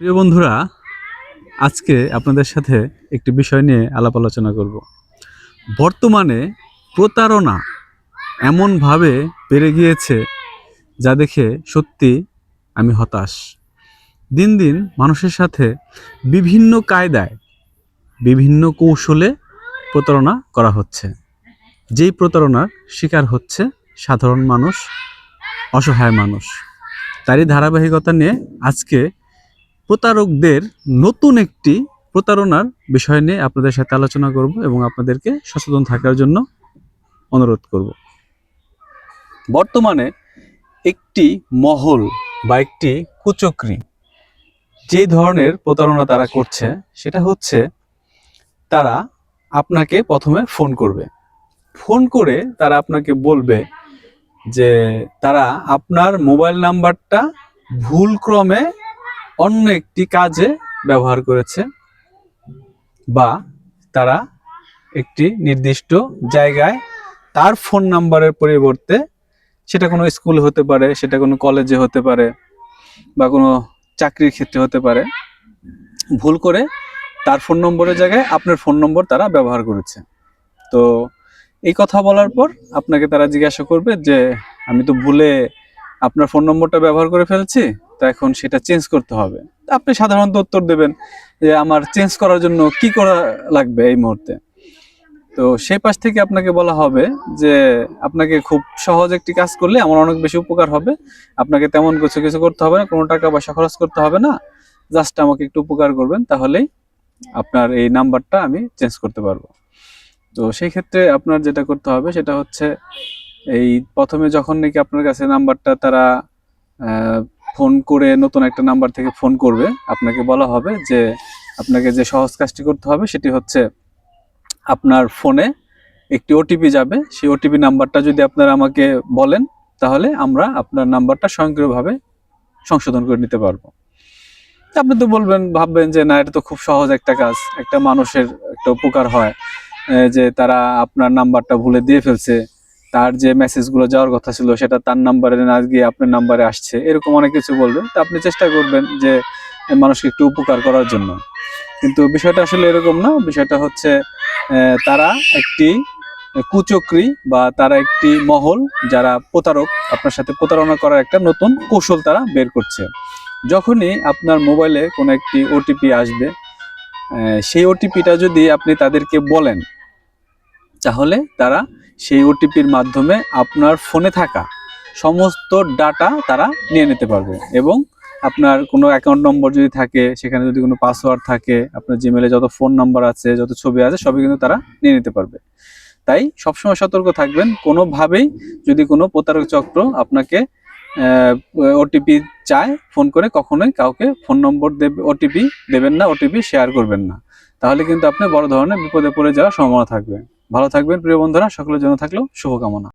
প্রিয় বন্ধুরা, আজকে আপনাদের সাথে একটি বিষয় নিয়ে আলাপ আলোচনা করব। বর্তমানে প্রতারণা এমনভাবে বেড়ে গিয়েছে যা দেখে সত্যি আমি হতাশ। দিন দিন মানুষের সাথে বিভিন্ন কায়দায় বিভিন্ন কৌশলে প্রতারণা করা হচ্ছে। যেই প্রতারণার শিকার হচ্ছে সাধারণ মানুষ, অসহায় মানুষ। তারই ধারাবাহিকতা নিয়ে আজকে প্রতারকদের নতুন একটি প্রতারণার বিষয় নিয়ে আপনাদের সাথে আলোচনা করব এবং আপনাদেরকে সচেতন থাকার জন্য অনুরোধ করব। বর্তমানে একটি মহল বা একটি কুচক্রী যে ধরনের প্রতারণা তারা করছে সেটা হচ্ছে তারা আপনাকে প্রথমে ফোন করবে। ফোন করে তারা আপনাকে বলবে যে তারা আপনার মোবাইল নাম্বারটা ভুলক্রমে অন্য একটি কাজে ব্যবহার করেছে, বা তারা একটি নির্দিষ্ট জায়গায় তার ফোন নাম্বারের পরিবর্তে, সেটা কোনো স্কুল হতে পারে, সেটা কোনো কলেজে হতে পারে, বা কোনো চাকরির ক্ষেত্রে হতে পারে, ভুল করে তার ফোন নম্বরের জায়গায় আপনার ফোন নম্বর তারা ব্যবহার করেছে। তো এই কথা বলার পর আপনাকে তারা জিজ্ঞাসা করবে যে আমি তো ভুলে আপনার ফোন নম্বরটা ব্যবহার করে ফেলছি, তো এখন সেটা চেঞ্জ করতে হবে। আপনি সাধারণত উত্তর দেবেন যে আমার চেঞ্জ করার জন্য কি করা লাগবে এই মুহূর্তে। তো সেই পাশ থেকে আপনাকে বলা হবে যে আপনাকে খুব সহজ একটি কাজ করলে আমার অনেক বেশি উপকার হবে, আপনাকে তেমন কিছু করতে হবে না, কোনো টাকা পয়সা খরচ করতে হবে না, জাস্ট আমাকে একটু উপকার করবেন, তাহলেই আপনার এই নাম্বারটা আমি চেঞ্জ করতে পারবো। তো সেই ক্ষেত্রে আপনার যেটা করতে হবে সেটা হচ্ছে, এই প্রথমে যখন নাকি আপনার কাছে নাম্বারটা তারা ফোন করে নতুন একটা নাম্বার থেকে ফোন করবে, আপনাকে বলা হবে যে আপনাকে যে সহজ কাজটি করতে হবে সেটি হচ্ছে আপনার ফোনে একটি ওটিপি যাবে। সেই ওটিপি নাম্বারটা যদি আপনারা আমাকে বলেন, তাহলে আমরা আপনার নাম্বারটা স্বয়ংক্রিয়ভাবে সংশোধন করে নিতে পারবো। আপনি তো ভাববেন যে না, এটা তো খুব সহজ একটা কাজ, একটা মানুষের একটা উপকার হয়, যে তারা আপনার নাম্বারটা ভুলে দিয়ে ফেলছে, তার যে মেসেজগুলো যাওয়ার কথা ছিল সেটা তার নাম্বারে না গিয়ে আপনার নাম্বারে আসছে, এরকম অনেক কিছু বলবেন। তো আপনি চেষ্টা করবেন যে মানুষকে একটু উপকার করার জন্য। কিন্তু বিষয়টা আসলে এরকম না। বিষয়টা হচ্ছে তারা একটি কুচক্রী বা তারা একটি মহল, যারা প্রতারক, আপনার সাথে প্রতারণা করার একটা নতুন কৌশল তারা বের করছে। যখনই আপনার মোবাইলে কোনো একটি ওটিপি আসবে, সেই ওটিপিটা যদি আপনি তাদেরকে বলেন, তাহলে তারা সেই ওটিপির মাধ্যমে আপনার ফোনে থাকা সমস্ত ডাটা তারা নিয়ে নিতে পারবে, এবং আপনার কোনো অ্যাকাউন্ট নম্বর যদি থাকে, সেখানে যদি কোনো পাসওয়ার্ড থাকে, আপনার জিমেলে যত ফোন নাম্বার আছে, যত ছবি আছে, সবই কিন্তু তারা নিয়ে নিতে পারবে। তাই সবসময় সতর্ক থাকবেন। কোনোভাবেই যদি কোনো প্রতারক চক্র আপনাকে ওটিপি চায় ফোন করে, কখনোই কাউকে ফোন নম্বর ওটিপি দেবেন না, ওটিপি শেয়ার করবেন না, তাহলে কিন্তু আপনি বড় ধরনের বিপদে পড়ে যাওয়ার সম্ভাবনা থাকবে। ভালো থাকবেন প্রিয় বন্ধুরা, সকলের জন্য থাকলো শুভকামনা।